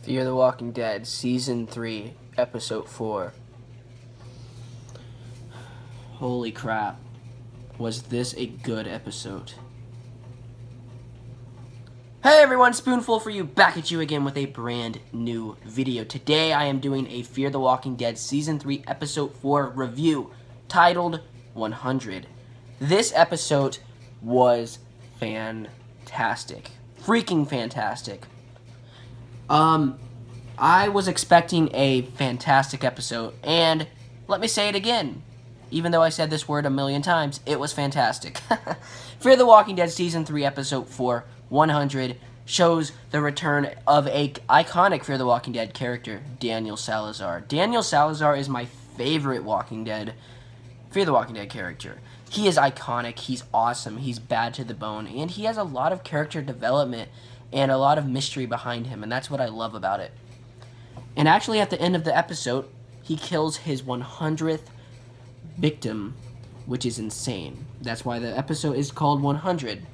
Fear the Walking Dead, Season 3, Episode 4. Holy crap. Was this a good episode? Hey everyone, Spoonful for you, back at you again with a brand new video. Today I am doing a Fear the Walking Dead Season 3, Episode 4 review, titled 100. This episode was fantastic. Freaking fantastic. I was expecting a fantastic episode, and let me say it again. Even though I said this word a million times, it was fantastic. Fear the Walking Dead Season 3, Episode 4, 100, shows the return of a iconic Fear the Walking Dead character, Daniel Salazar. Daniel Salazar is my favorite Fear the Walking Dead character. He is iconic, he's awesome, he's bad to the bone, and he has a lot of character development and a lot of mystery behind him, and that's what I love about it. And actually, at the end of the episode, he kills his 100th victim, which is insane. That's why the episode is called 100.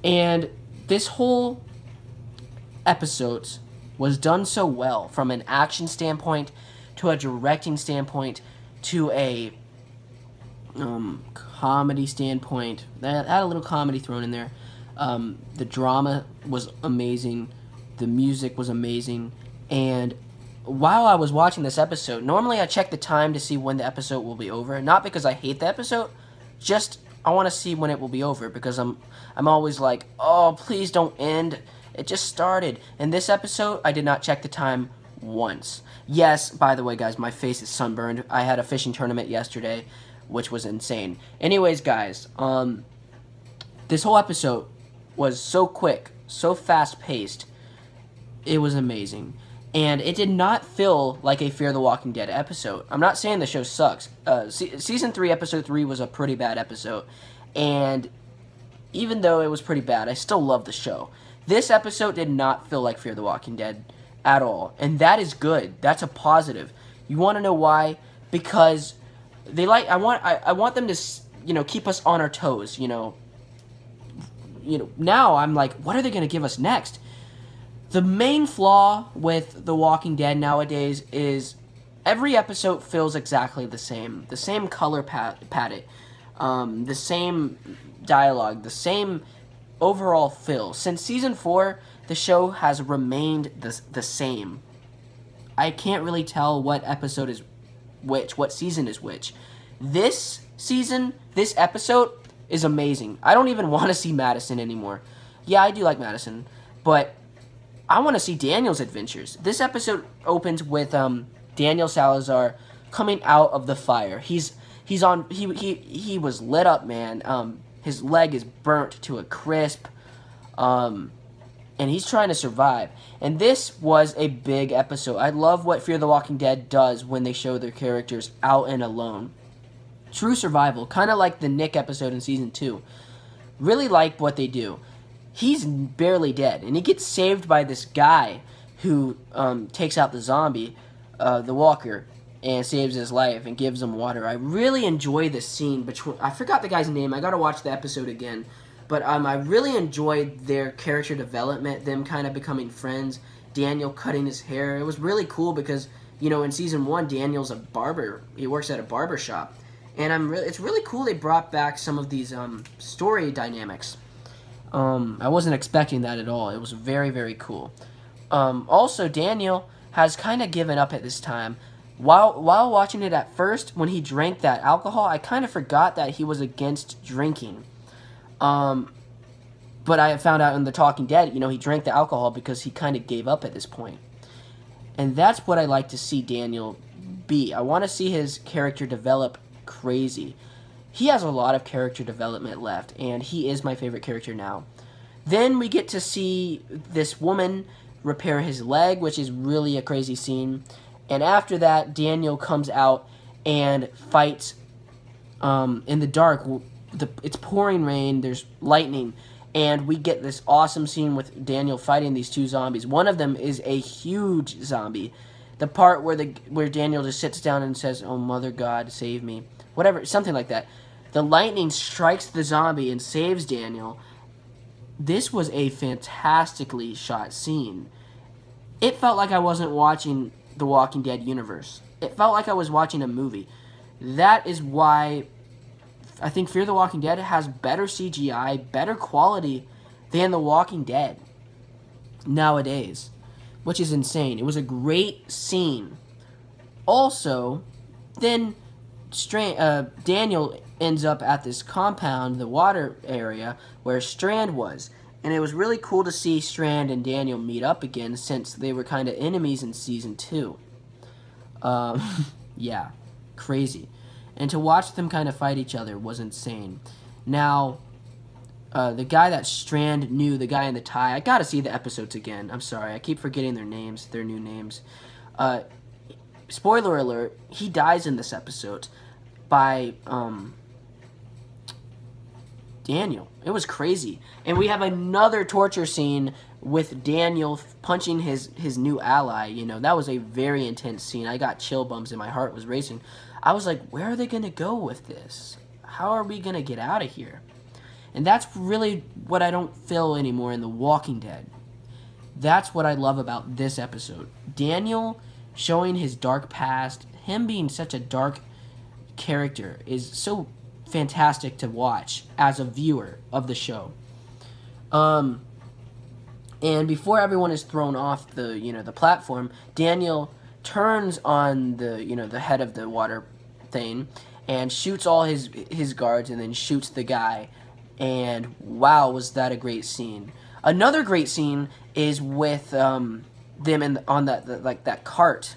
And this whole episode was done so well, from an action standpoint, to a directing standpoint, to a comedy standpoint. That had a little comedy thrown in there. The drama was amazing. The music was amazing. And while I was watching this episode, normally I check the time to see when the episode will be over. Not because I hate the episode, just I want to see when it will be over, because I'm always like, oh, please don't end. It just started. In this episode, I did not check the time once. Yes, by the way, guys, my face is sunburned. I had a fishing tournament yesterday, which was insane. Anyways, guys, this whole episode was so quick, so fast-paced. It was amazing. And it did not feel like a Fear the Walking Dead episode. I'm not saying the show sucks. Season 3, Episode 3 was a pretty bad episode. And even though it was pretty bad, I still love the show. This episode did not feel like Fear the Walking Dead at all. And that is good. That's a positive. You want to know why? Because I want them to, keep us on our toes, now I'm like, what are they going to give us next? The main flaw with The Walking Dead nowadays is every episode feels exactly the same. The same color palette, the same dialogue, the same overall feel. Since Season 4, the show has remained the same. I can't really tell what episode is which, what season is which. This season, this episode is amazing. I don't even want to see Madison anymore. Yeah, I do like Madison, but I want to see Daniel's adventures. This episode opens with Daniel Salazar coming out of the fire. He was lit up, man. His leg is burnt to a crisp, and he's trying to survive. And this was a big episode. I love what Fear the Walking Dead does when they show their characters out and alone. True survival, kind of like the Nick episode in Season 2. Really like what they do. He's barely dead, and he gets saved by this guy who takes out the zombie, the walker, and saves his life and gives him water. I really enjoy this scene between... I forgot the guy's name. I gotta watch the episode again. But I really enjoyed their character development, them kind of becoming friends, Daniel cutting his hair. It was really cool because, in Season 1, Daniel's a barber. He works at a barber shop. And it's really cool they brought back some of these story dynamics. I wasn't expecting that at all. It was very, very cool. Also, Daniel has kind of given up at this time. While watching it at first, when he drank that alcohol, I kind of forgot that he was against drinking. But I found out in The Talking Dead, he drank the alcohol because he kind of gave up at this point. And that's what I like to see Daniel be. I want to see his character develop crazy. He has a lot of character development left, and he is my favorite character now. Then we get to see this woman repair his leg, which is really a crazy scene. And after that, Daniel comes out and fights in the dark. It's pouring rain, there's lightning, and we get this awesome scene with Daniel fighting these two zombies. One of them is a huge zombie. The part where Daniel just sits down and says, "Oh, Mother God, save me." Whatever, something like that. The lightning strikes the zombie and saves Daniel. This was a fantastically shot scene. it felt like I wasn't watching the Walking Dead universe. It felt like I was watching a movie. That is why I think Fear the Walking Dead has better CGI, better quality than The Walking Dead nowadays, which is insane. It was a great scene. Also, then Daniel ends up at this compound, the water area, where Strand was. And it was really cool to see Strand and Daniel meet up again since they were kind of enemies in Season 2. Yeah, crazy. And to watch them kind of fight each other was insane. Now, the guy that Strand knew, the guy in the tie, I gotta see the episodes again. I'm sorry, I keep forgetting their names, their new names. Spoiler alert, he dies in this episode by Daniel. It was crazy. And we have another torture scene with Daniel punching his new ally. You know, that was a very intense scene. I got chill bumps and my heart was racing. I was like, where are they going to go with this? How are we going to get out of here? And that's really what I don't feel anymore in The Walking Dead. That's what I love about this episode. Daniel showing his dark past, him being such a dark character is so fantastic to watch as a viewer of the show. And before everyone is thrown off the platform, Daniel turns on the head of the water thing and shoots all his guards and then shoots the guy. And wow, was that a great scene. Another great scene is with them on that cart.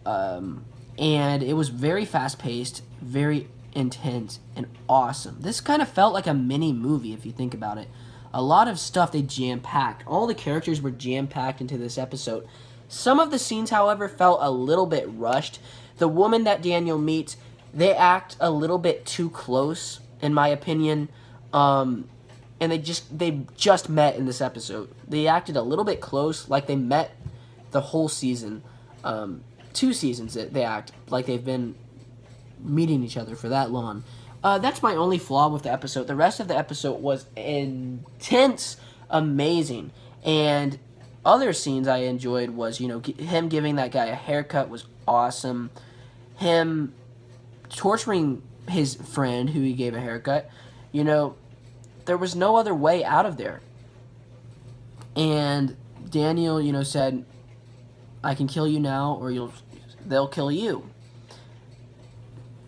And it was very fast-paced, very intense, and awesome. This kind of felt like a mini movie if you think about it. A lot of stuff they jam-packed. All the characters were jam-packed into this episode. Some of the scenes, however, felt a little bit rushed. The woman that Daniel meets, they act a little bit too close, in my opinion. And they just met in this episode. They acted a little bit close, like they met the whole season. 2 seasons that they act like they've been meeting each other for that long. That's my only flaw with the episode. The rest of the episode was intense, amazing. And other scenes I enjoyed was, him giving that guy a haircut was awesome. Him torturing his friend who he gave a haircut. There was no other way out of there. And Daniel, said, I can kill you now or they'll kill you.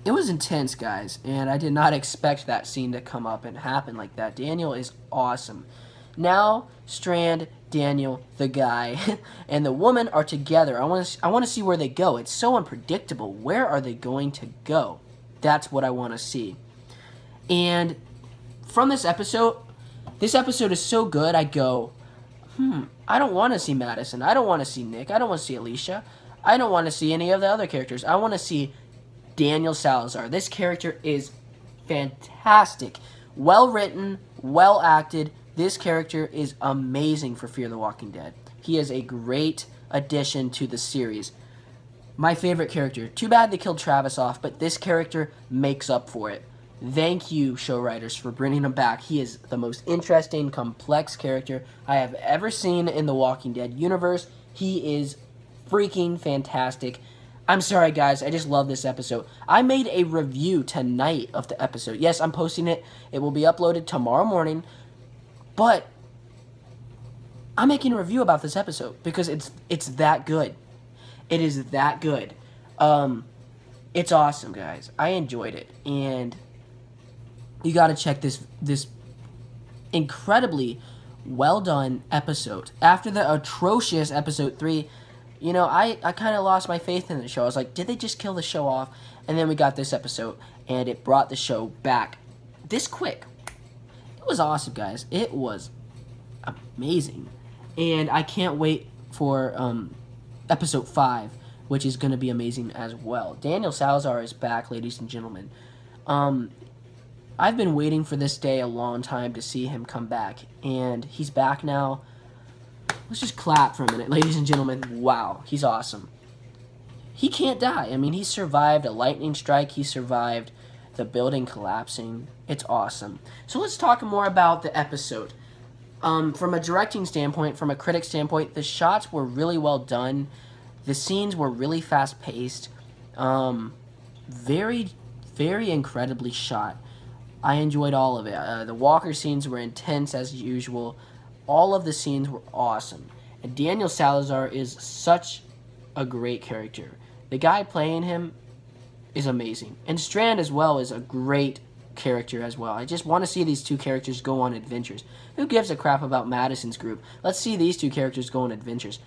It was intense, guys, and I did not expect that scene to come up and happen like that. Daniel is awesome. Now, Strand, Daniel, the guy, and the woman are together. I want to see where they go. It's so unpredictable. Where are they going to go? That's what I want to see. And from this episode is so good, I go, I don't want to see Madison. I don't want to see Nick. I don't want to see Alicia. I don't want to see any of the other characters. I want to see Daniel Salazar. This character is fantastic. Well written, well acted. This character is amazing for Fear the Walking Dead. He is a great addition to the series. My favorite character. Too bad they killed Travis off, but this character makes up for it. Thank you, show writers, for bringing him back. He is the most interesting, complex character I have ever seen in the Walking Dead universe. He is freaking fantastic. I'm sorry, guys. I just love this episode. I made a review tonight of the episode. Yes, I'm posting it. It will be uploaded tomorrow morning. But I'm making a review about this episode because it's that good. It is that good. It's awesome, guys. I enjoyed it. And you got to check this incredibly well-done episode. After the atrocious episode 3, I kind of lost my faith in the show. I was like, did they just kill the show off? And then we got this episode, and it brought the show back this quick. It was awesome, guys. It was amazing. And I can't wait for episode 5, which is going to be amazing as well. Daniel Salazar is back, ladies and gentlemen. I've been waiting for this day a long time to see him come back, and he's back now. Let's just clap for a minute, ladies and gentlemen. Wow, he's awesome. He can't die. I mean, he survived a lightning strike. He survived the building collapsing. It's awesome. So let's talk more about the episode. From a directing standpoint, from a critic standpoint, the shots were really well done. The scenes were really fast-paced. Very, very incredibly shot. I enjoyed all of it. The Walker scenes were intense as usual. All of the scenes were awesome. And Daniel Salazar is such a great character. The guy playing him is amazing. And Strand as well is a great character as well. I just want to see these two characters go on adventures. Who gives a crap about Madison's group? Let's see these two characters go on adventures.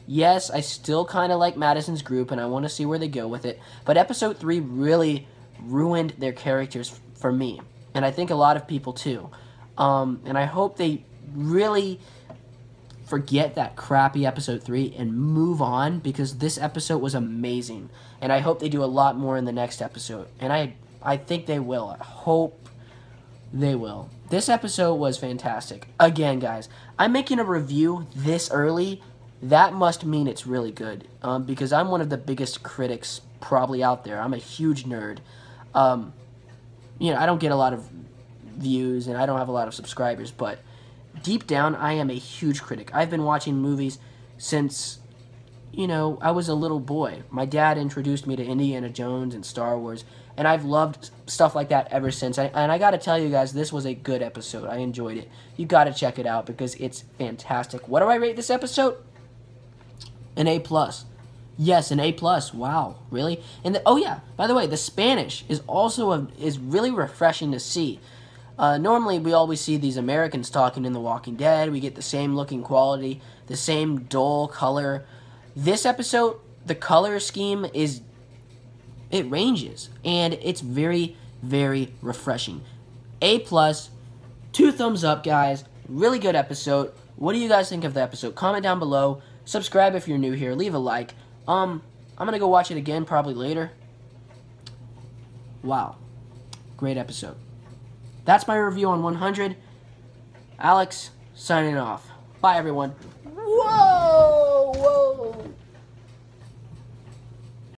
Yes, I still kind of like Madison's group, and I want to see where they go with it. But Episode 3 really ruined their characters for me. And I think a lot of people too. And I hope they really forget that crappy Episode 3 and move on, because this episode was amazing. And I hope they do a lot more in the next episode. And I think they will. I hope they will. This episode was fantastic. Again, guys, I'm making a review this early. That must mean it's really good, because I'm one of the biggest critics probably out there. I'm a huge nerd. You know, I don't get a lot of views, and I don't have a lot of subscribers, but deep down, I am a huge critic. I've been watching movies since, you know, I was a little boy. My dad introduced me to Indiana Jones and Star Wars, and I've loved stuff like that ever since. And I got to tell you guys, this was a good episode. I enjoyed it. You got to check it out because it's fantastic. What do I rate this episode? An A+. Yes, an A+. Wow, really? And oh yeah, by the way, the Spanish is also is really refreshing to see. Normally, we always see these Americans talking in The Walking Dead. We get the same looking quality, the same dull color. This episode, the color scheme it ranges, and it's very, very refreshing. A+, 2 thumbs up, guys. Really good episode. What do you guys think of the episode? Comment down below. Subscribe if you're new here. Leave a like. I'm gonna go watch it again probably later. Wow. Great episode. That's my review on 100. Alex, signing off. Bye, everyone.